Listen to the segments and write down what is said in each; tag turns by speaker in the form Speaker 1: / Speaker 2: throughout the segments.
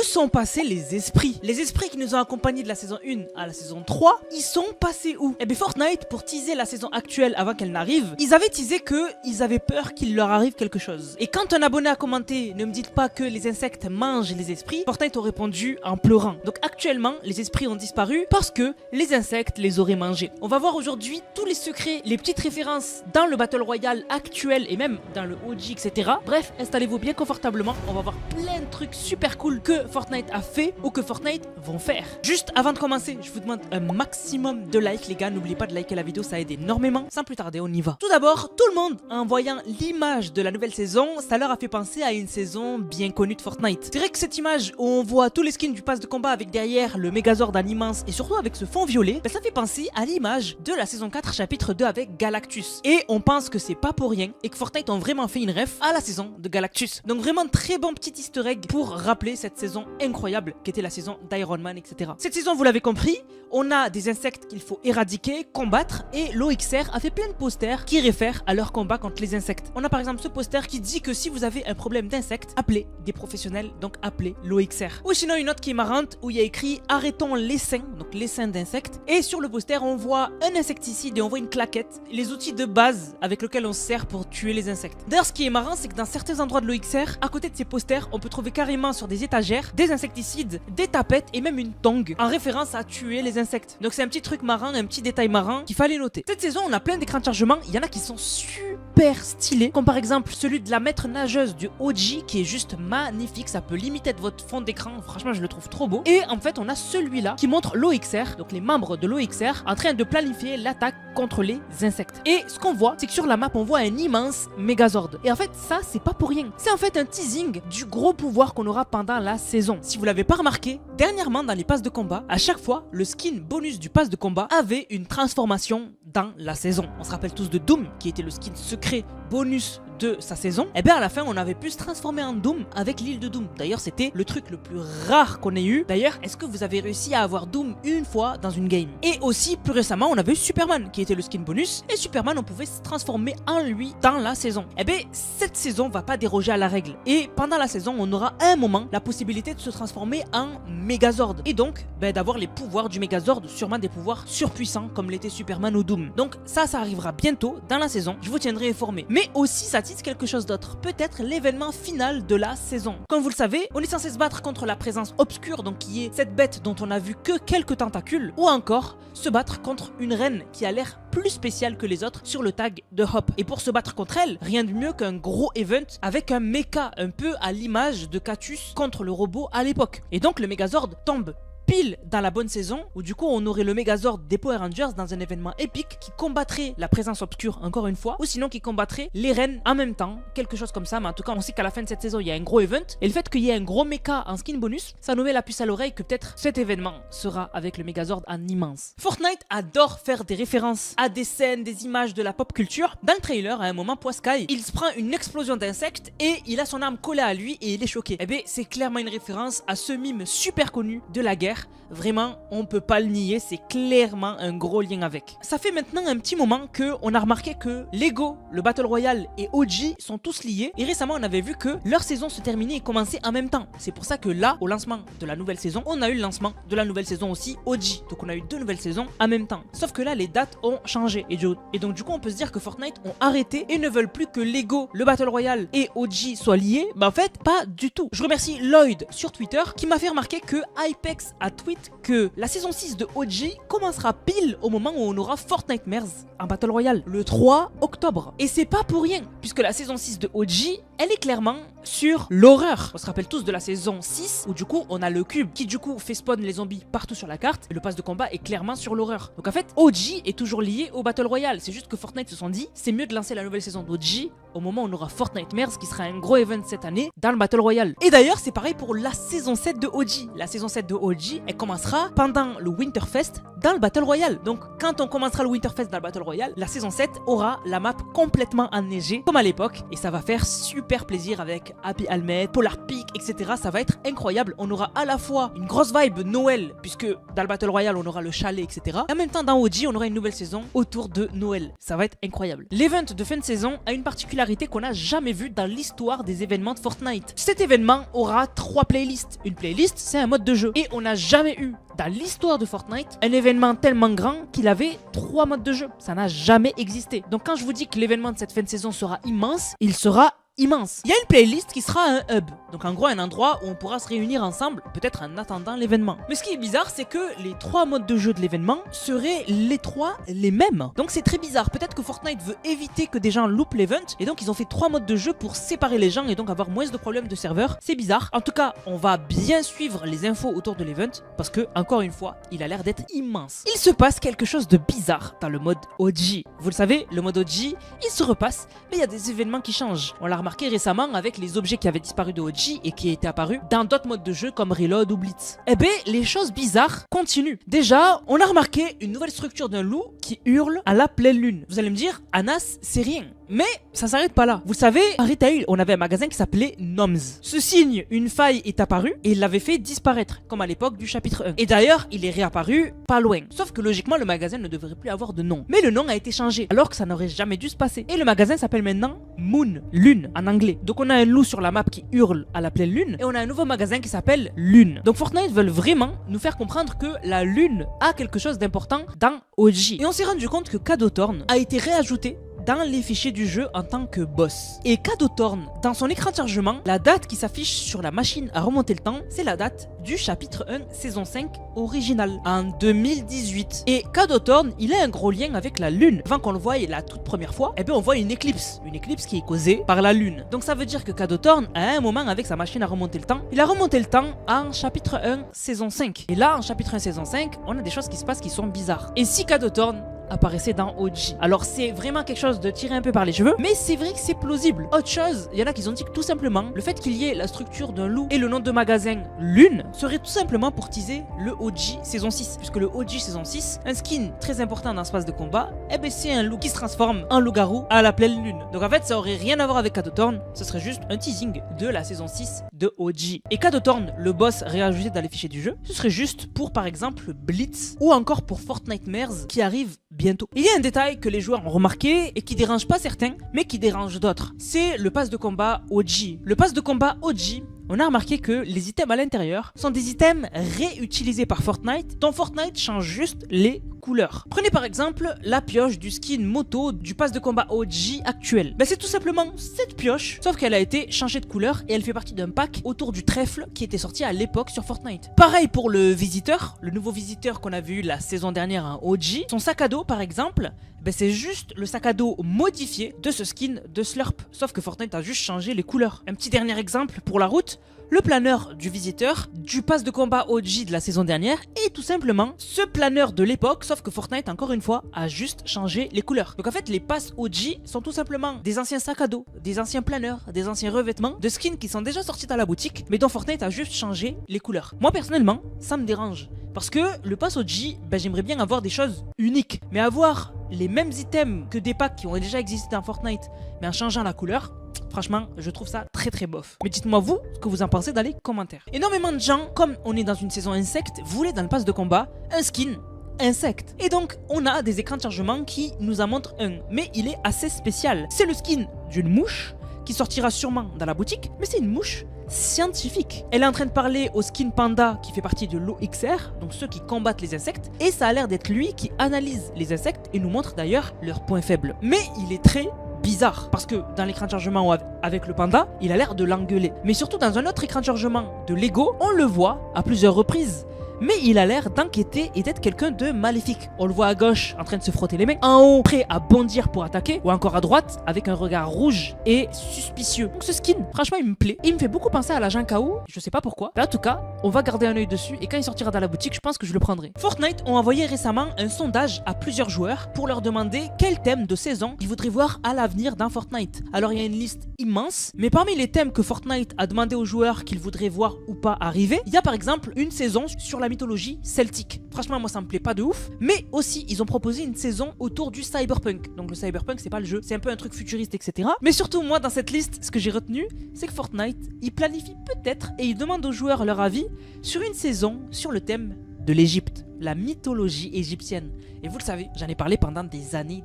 Speaker 1: sont passés les esprits? Les esprits qui nous ont accompagnés de la saison 1 à la saison 3, ils sont passés où? Eh bien Fortnite, pour teaser la saison actuelle avant qu'elle n'arrive, ils avaient teasé qu'ils avaient peur qu'il leur arrive quelque chose. Et quand un abonné a commenté « Ne me dites pas que les insectes mangent les esprits », Fortnite a répondu en pleurant. Donc actuellement, les esprits ont disparu parce que les insectes les auraient mangés. On va voir aujourd'hui tous les secrets, les petites références dans le Battle Royale actuel et même dans le OG, etc. Bref, installez-vous bien confortablement, on va voir plein de trucs super cool que Fortnite a fait ou que Fortnite vont faire. Juste avant de commencer, je vous demande un maximum de likes les gars, n'oubliez pas de liker la vidéo, ça aide énormément. Sans plus tarder, on y va. Tout d'abord, tout le monde, en voyant l'image de la nouvelle saison, ça leur a fait penser à une saison bien connue de Fortnite. C'est vrai que cette image où on voit tous les skins du pass de combat avec derrière le Megazord en immense et surtout avec ce fond violet, ben ça fait penser à l'image de la saison 4 chapitre 2 avec Galactus. Et on pense que c'est pas pour rien et que Fortnite ont vraiment fait une ref à la saison de Galactus. Donc vraiment très bon petit easter egg pour rappeler cette saison incroyable qu'était la saison d'Iron Man, etc. Cette saison, vous l'avez compris, on a des insectes qu'il faut éradiquer, combattre, et l'OXR a fait plein de posters qui réfèrent à leur combat contre les insectes. On a par exemple ce poster qui dit que si vous avez un problème d'insectes, appelez des professionnels, donc appelez l'OXR. Ou sinon une autre qui est marrante où il y a écrit arrêtons l'essaim, donc l'essaim d'insectes, et sur le poster on voit un insecticide et on voit une claquette, les outils de base avec lesquels on se sert pour tuer les insectes. D'ailleurs ce qui est marrant c'est que dans certains endroits de l'OXR, à côté de ces posters, on peut trouver carrément sur des étagères des insecticides, des tapettes et même une tongue en référence à tuer les insectes. Donc c'est un petit truc marrant, un petit détail marrant qu'il fallait noter. Cette saison on a plein d'écrans de chargement, il y en a qui sont super stylés, comme par exemple celui de la maître nageuse du OG qui est juste magnifique, ça peut limiter de votre fond d'écran, franchement je le trouve trop beau. Et en fait on a celui-là qui montre l'OXR, donc les membres de l'OXR en train de planifier l'attaque contre les insectes. Et ce qu'on voit, c'est que sur la map on voit un immense Megazord. Et en fait ça c'est pas pour rien, c'est en fait un teasing du gros pouvoir qu'on aura pendant la saison. Si vous l'avez pas remarqué, dernièrement dans les passes de combat, à chaque fois le skin bonus du pass de combat avait une transformation dans la saison. On se rappelle tous de Doom qui était le skin secret bonus de sa saison. Et bien à la fin on avait pu se transformer en Doom avec l'île de Doom. D'ailleurs c'était le truc le plus rare qu'on ait eu. D'ailleurs est-ce que vous avez réussi à avoir Doom une fois dans une game? Et aussi plus récemment on avait eu Superman qui était le skin bonus, et Superman on pouvait se transformer en lui dans la saison. Et bien cette saison va pas déroger à la règle, et pendant la saison on aura à un moment la possibilité de se transformer en Megazord et donc d'avoir les pouvoirs du Megazord, sûrement des pouvoirs surpuissants comme l'était Superman ou Doom. Donc ça arrivera bientôt dans la saison, je vous tiendrai informé. Mais aussi ça tease quelque chose d'autre, peut-être l'événement final de la saison. Comme vous le savez, on est censé se battre contre la présence obscure, donc qui est cette bête dont on a vu que quelques tentacules, ou encore se battre contre une reine qui a l'air plus spéciale que les autres sur le tag de Hop. Et pour se battre contre elle, rien de mieux qu'un gros event avec un mecha, un peu à l'image de Catus contre le robot à l'époque. Et donc le Megazord tombe pile dans la bonne saison où du coup on aurait le Megazord des Power Rangers dans un événement épique qui combattrait la présence obscure encore une fois, ou sinon qui combattrait les reines en même temps, quelque chose comme ça. Mais en tout cas on sait qu'à la fin de cette saison il y a un gros event, et le fait qu'il y ait un gros mecha en skin bonus, ça nous met la puce à l'oreille que peut-être cet événement sera avec le Megazord en immense. Fortnite adore faire des références à des scènes, des images de la pop culture. Dans le trailer, à un moment, Poiscaille, il se prend une explosion d'insectes et il a son arme collée à lui et il est choqué. Et bien c'est clairement une référence à ce mime super connu de la guerre. Vraiment, on peut pas le nier, c'est clairement un gros lien avec. Ça fait maintenant un petit moment qu'on a remarqué que Lego, le Battle Royale et OG sont tous liés. Et récemment, on avait vu que leur saison se terminait et commençait en même temps. C'est pour ça que là, au lancement de la nouvelle saison, on a eu le lancement de la nouvelle saison aussi OG. Donc on a eu deux nouvelles saisons en même temps. Sauf que là, les dates ont changé. Et donc du coup, on peut se dire que Fortnite ont arrêté et ne veulent plus que Lego, le Battle Royale et OG soient liés. Bah en fait, pas du tout. Je remercie Lloyd sur Twitter qui m'a fait remarquer que Hypex a tweet que la saison 6 de OG commencera pile au moment où on aura Fortnite Mares en Battle Royale, le 3 octobre. Et c'est pas pour rien, puisque la saison 6 de OG, elle est clairement sur l'horreur. On se rappelle tous de la saison 6, où du coup on a le cube qui du coup fait spawn les zombies partout sur la carte, et le pass de combat est clairement sur l'horreur. Donc en fait, OG est toujours lié au Battle Royale, c'est juste que Fortnite se sont dit, c'est mieux de lancer la nouvelle saison d'OG au moment où on aura Fortnite Mares, qui sera un gros event cette année dans le Battle Royale. Et d'ailleurs, c'est pareil pour la saison 7 de OG. La saison 7 de OG, elle commencera pendant le Winterfest dans le Battle Royale. Donc quand on commencera le Winterfest dans le Battle Royale, la saison 7 aura la map complètement enneigée comme à l'époque, et ça va faire super plaisir avec Happy Helmet, Polar Peak, etc. Ça va être incroyable. On aura à la fois une grosse vibe Noël, puisque dans le Battle Royale on aura le chalet, etc. Et en même temps dans OG on aura une nouvelle saison autour de Noël. Ça va être incroyable. L'event de fin de saison a une particularité particularité qu'on n'a jamais vue dans l'histoire des événements de Fortnite. Cet événement aura 3 playlists. Une playlist, c'est un mode de jeu. Et on n'a jamais eu dans l'histoire de Fortnite un événement tellement grand qu'il avait 3 modes de jeu. Ça n'a jamais existé. Donc quand je vous dis que l'événement de cette fin de saison sera immense, il sera immense. Il y a une playlist qui sera un hub, donc en gros un endroit où on pourra se réunir ensemble, peut-être en attendant l'événement. Mais ce qui est bizarre, c'est que les 3 modes de jeu de l'événement seraient les 3 les mêmes. Donc c'est très bizarre. Peut-être que Fortnite veut éviter que des gens loupent l'event, et donc ils ont fait 3 modes de jeu pour séparer les gens et donc avoir moins de problèmes de serveur. C'est bizarre. En tout cas, on va bien suivre les infos autour de l'event, parce que, encore une fois, il a l'air d'être immense. Il se passe quelque chose de bizarre dans le mode OG. Vous le savez, le mode OG, il se repasse, mais il y a des événements qui changent. On l'a remarqué récemment avec les objets qui avaient disparu de OG et qui étaient apparus dans d'autres modes de jeu comme Reload ou Blitz. Eh bien, les choses bizarres continuent. Déjà, on a remarqué une nouvelle structure d'un loup qui hurle à la pleine lune. Vous allez me dire, Anas, c'est rien. Mais ça s'arrête pas là. Vous savez, à Retail, on avait un magasin qui s'appelait Noms. Ce signe, une faille est apparue et il l'avait fait disparaître, comme à l'époque du chapitre 1. Et d'ailleurs, il est réapparu pas loin. Sauf que logiquement, le magasin ne devrait plus avoir de nom. Mais le nom a été changé, alors que ça n'aurait jamais dû se passer. Et le magasin s'appelle maintenant Moon, Lune, en anglais. Donc on a un loup sur la map qui hurle à la pleine lune, et on a un nouveau magasin qui s'appelle Lune. Donc Fortnite veulent vraiment nous faire comprendre que la lune a quelque chose d'important dans OG. Et on s'est rendu compte que Cadothorn a été réajouté dans les fichiers du jeu en tant que boss. Et Cadothorn, dans son écran de chargement, la date qui s'affiche sur la machine à remonter le temps, c'est la date du chapitre 1 saison 5 original, en 2018. Et Cadothorn, il a un gros lien avec la lune. Avant qu'on le voie la toute première fois, eh bien on voit une éclipse qui est causée par la lune. Donc ça veut dire que Cadothorn, à un moment avec sa machine à remonter le temps, il a remonté le temps en chapitre 1 saison 5. Et là, en chapitre 1 saison 5, on a des choses qui se passent qui sont bizarres. Et si Cadothorn apparaissait dans OG. Alors c'est vraiment quelque chose de tiré un peu par les cheveux, mais c'est vrai que c'est plausible. Autre chose, il y en a qui ont dit que tout simplement, le fait qu'il y ait la structure d'un loup et le nom de magasin Lune serait tout simplement pour teaser le OG saison 6. Puisque le OG saison 6, un skin très important dans ce phase de combat, eh ben c'est un loup qui se transforme en loup-garou à la pleine lune. Donc en fait, ça aurait rien à voir avec Cadothorn, ce serait juste un teasing de la saison 6 de OG. Et Cadothorn, le boss réajouté dans les fichiers du jeu, ce serait juste pour par exemple Blitz ou encore pour Fortnite Mares qui arrive bientôt. Il y a un détail que les joueurs ont remarqué et qui dérange pas certains, mais qui dérange d'autres. C'est le pass de combat OG. Le pass de combat OG, on a remarqué que les items à l'intérieur sont des items réutilisés par Fortnite, dont Fortnite change juste les couleurs. Prenez par exemple la pioche du skin moto du pass de combat OG actuel. Ben c'est tout simplement cette pioche, sauf qu'elle a été changée de couleur et elle fait partie d'un pack autour du trèfle qui était sorti à l'époque sur Fortnite. Pareil pour le visiteur, le nouveau visiteur qu'on a vu la saison dernière en OG. Son sac à dos par exemple, ben c'est juste le sac à dos modifié de ce skin de Slurp, sauf que Fortnite a juste changé les couleurs. Un petit dernier exemple pour la route, le planeur du visiteur du pass de combat OG de la saison dernière est tout simplement ce planeur de l'époque, sauf que Fortnite encore une fois a juste changé les couleurs. Donc en fait les passes OG sont tout simplement des anciens sacs à dos, des anciens planeurs, des anciens revêtements de skins qui sont déjà sortis dans la boutique mais dont Fortnite a juste changé les couleurs. Moi personnellement ça me dérange parce que le pass OG, ben, j'aimerais bien avoir des choses uniques, mais avoir les mêmes items que des packs qui ont déjà existé dans Fortnite mais en changeant la couleur, franchement, je trouve ça très très bof. Mais dites-moi vous ce que vous en pensez dans les commentaires. Énormément de gens, comme on est dans une saison insecte, voulaient dans le pass de combat un skin insecte. Et donc, on a des écrans de chargement qui nous en montrent un. Mais il est assez spécial. C'est le skin d'une mouche qui sortira sûrement dans la boutique, mais c'est une mouche scientifique. Elle est en train de parler au skin panda qui fait partie de l'OXR, donc ceux qui combattent les insectes, et ça a l'air d'être lui qui analyse les insectes et nous montre d'ailleurs leurs points faibles. Mais il est très bizarre, parce que dans l'écran de chargement avec le panda, il a l'air de l'engueuler. Mais surtout dans un autre écran de chargement de Lego, on le voit à plusieurs reprises. Mais il a l'air d'enquêter et d'être quelqu'un de maléfique. On le voit à gauche en train de se frotter les mains, en haut prêt à bondir pour attaquer, ou encore à droite avec un regard rouge et suspicieux. Donc ce skin, franchement il me plaît. Il me fait beaucoup penser à l'agent KO, je sais pas pourquoi. Mais en tout cas, on va garder un œil dessus et quand il sortira dans la boutique, je pense que je le prendrai. Fortnite ont envoyé récemment un sondage à plusieurs joueurs pour leur demander quel thème de saison ils voudraient voir à l'avenir dans Fortnite. Alors il y a une liste immense, mais parmi les thèmes que Fortnite a demandé aux joueurs qu'ils voudraient voir ou pas arriver, il y a par exemple une saison sur la mythologie celtique. Franchement moi ça me plaît pas de ouf, mais aussi ils ont proposé une saison autour du cyberpunk. Donc le cyberpunk c'est pas le jeu, c'est un peu un truc futuriste etc. Mais surtout moi dans cette liste, ce que j'ai retenu, c'est que Fortnite, il planifie peut-être et il demande aux joueurs leur avis sur une saison sur le thème de l'Égypte, la mythologie égyptienne. Et vous le savez, j'en ai parlé pendant des années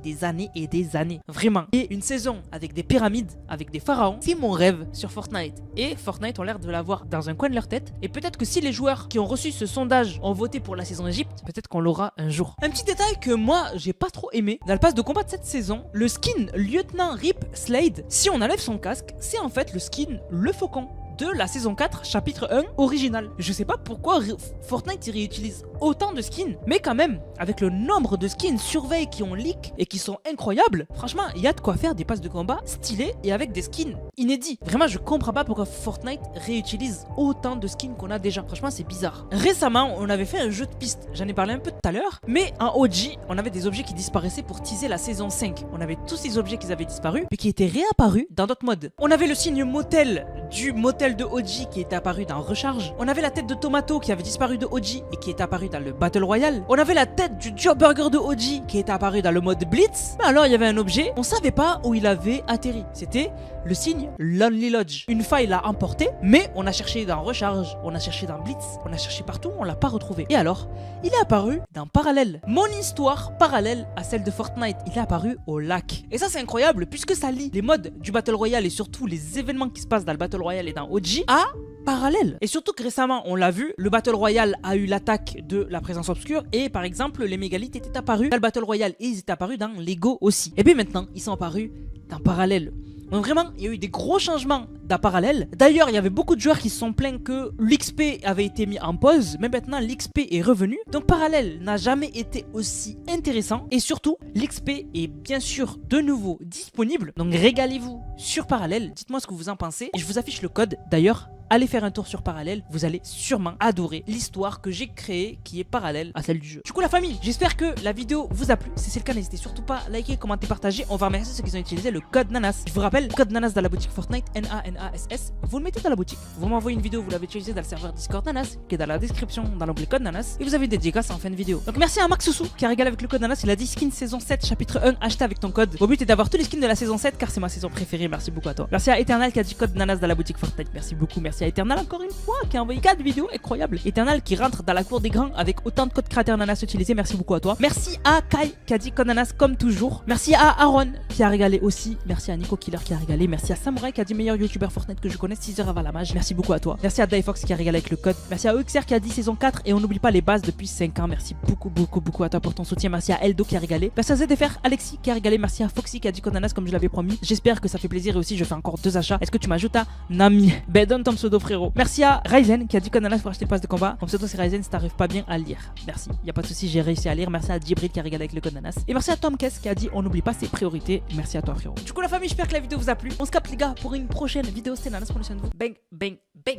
Speaker 1: et des années. Vraiment. Et une saison avec des pyramides, avec des pharaons, c'est mon rêve sur Fortnite. Et Fortnite ont l'air de l'avoir dans un coin de leur tête. Et peut-être que si les joueurs qui ont reçu ce sondage ont voté pour la saison Égypte, peut-être qu'on l'aura un jour. Un petit détail que moi, j'ai pas trop aimé. Dans le pass de combat de cette saison, le skin Lieutenant Rip Slade, si on enlève son casque, c'est en fait le skin Le Faucon de la saison 4, chapitre 1, original. Je sais pas pourquoi Fortnite réutilise autant de skins, mais quand même, avec le nombre de skins surveille qui ont leak et qui sont incroyables, franchement, il y a de quoi faire des passes de combat stylés et avec des skins inédits. Vraiment, je comprends pas pourquoi Fortnite réutilise autant de skins qu'on a déjà. Franchement, c'est bizarre. Récemment, on avait fait un jeu de piste, j'en ai parlé un peu tout à l'heure, mais en OG, on avait des objets qui disparaissaient pour teaser la saison 5. On avait tous ces objets qui avaient disparu, mais qui étaient réapparus dans d'autres modes. On avait le signe motel du motel de OG qui était apparu dans Recharge. On avait la tête de Tomato qui avait disparu de OG et qui est apparu dans le Battle Royale. On avait la tête du Joe Burger de OG qui est apparu dans le mode Blitz. Mais alors il y avait un objet, on savait pas où il avait atterri. C'était le signe Lonely Lodge. Une faille l'a emporté, mais on a cherché dans Recharge, on a cherché dans Blitz, on a cherché partout, on l'a pas retrouvé. Et alors, il est apparu dans Parallèle. Mon histoire parallèle à celle de Fortnite, il est apparu au lac. Et ça c'est incroyable puisque ça lie les modes du Battle Royale et surtout les événements qui se passent dans le Battle Royale et dans OG à Parallèle. Et surtout que récemment, on l'a vu, le Battle Royale a eu l'attaque de la présence obscure et par exemple, les mégalithes étaient apparus dans le Battle Royale et ils étaient apparus dans Lego aussi. Et bien maintenant, ils sont apparus dans Parallèle. Donc vraiment, il y a eu des gros changements dans Parallèle. D'ailleurs, il y avait beaucoup de joueurs qui se sont plaints que l'XP avait été mis en pause, mais maintenant l'XP est revenu. Donc Parallèle n'a jamais été aussi intéressant et surtout, l'XP est bien sûr de nouveau disponible. Donc régalez-vous sur Parallèle, dites-moi ce que vous en pensez et je vous affiche le code d'ailleurs. Allez faire un tour sur Parallèle, vous allez sûrement adorer l'histoire que j'ai créée qui est parallèle à celle du jeu. Du coup la famille, j'espère que la vidéo vous a plu. Si c'est le cas, n'hésitez surtout pas à liker, commenter, partager. On va remercier ceux qui ont utilisé le code NANAS. Je vous rappelle, code NANAS dans la boutique Fortnite, NANASS. Vous le mettez dans la boutique. Vous m'envoyez une vidéo, vous l'avez utilisé dans le serveur Discord NANAS qui est dans la description dans l'onglet code NANAS. Et vous avez des dédicaces en fin de vidéo. Donc merci à Max Soussou qui a régalé avec le code NANAS. Il a dit skin saison 7 chapitre 1 acheté avec ton code. Mon but est d'avoir tous les skins de la saison 7 car c'est ma saison préférée. Merci beaucoup à toi. Merci à Eternal qui a dit code NANAS dans la boutique Fortnite. Merci beaucoup. Merci à Eternal encore une fois qui a envoyé 4 vidéos incroyables. Eternal qui rentre dans la cour des grands avec autant de codes créateurs Nanas utilisés. Merci beaucoup à toi. Merci à Kai qui a dit code Nanas comme toujours. Merci à Aaron qui a régalé aussi. Merci à Nico Killer qui a régalé. Merci à Samurai qui a dit meilleur youtubeur Fortnite que je connais, 6h avant la mage. Merci beaucoup à toi. Merci à Daifox qui a régalé avec le code. Merci à OXR qui a dit saison 4 et on n'oublie pas les bases depuis 5 ans. Merci beaucoup à toi pour ton soutien. Merci à Eldo qui a régalé. Merci à ZFR Alexis qui a régalé. Merci à Foxy qui a dit code Nanas comme je l'avais promis. J'espère que ça fait plaisir et aussi je fais encore 2 achats. Est-ce que tu m'ajoutes à Nami? Ben donne ton pseudo frérot. Merci à Ryzen qui a dit code Nanas pour acheter le pass de combat. Comme pseudo c'est Ryzen si t'arrives pas bien à le lire. Merci. Y a pas de souci, j'ai réussi à lire. Merci à Djibril qui a régalé avec le code Nanas. Et merci à Tom Kess qui a dit on n'oublie pas ses priorités. Merci à toi frérot. Du coup la famille, j'espère que la vidéo vous a plu. On se capte les gars pour une prochaine vidéo. C'était Nanas, prenez soin de vous. Bang bang bang.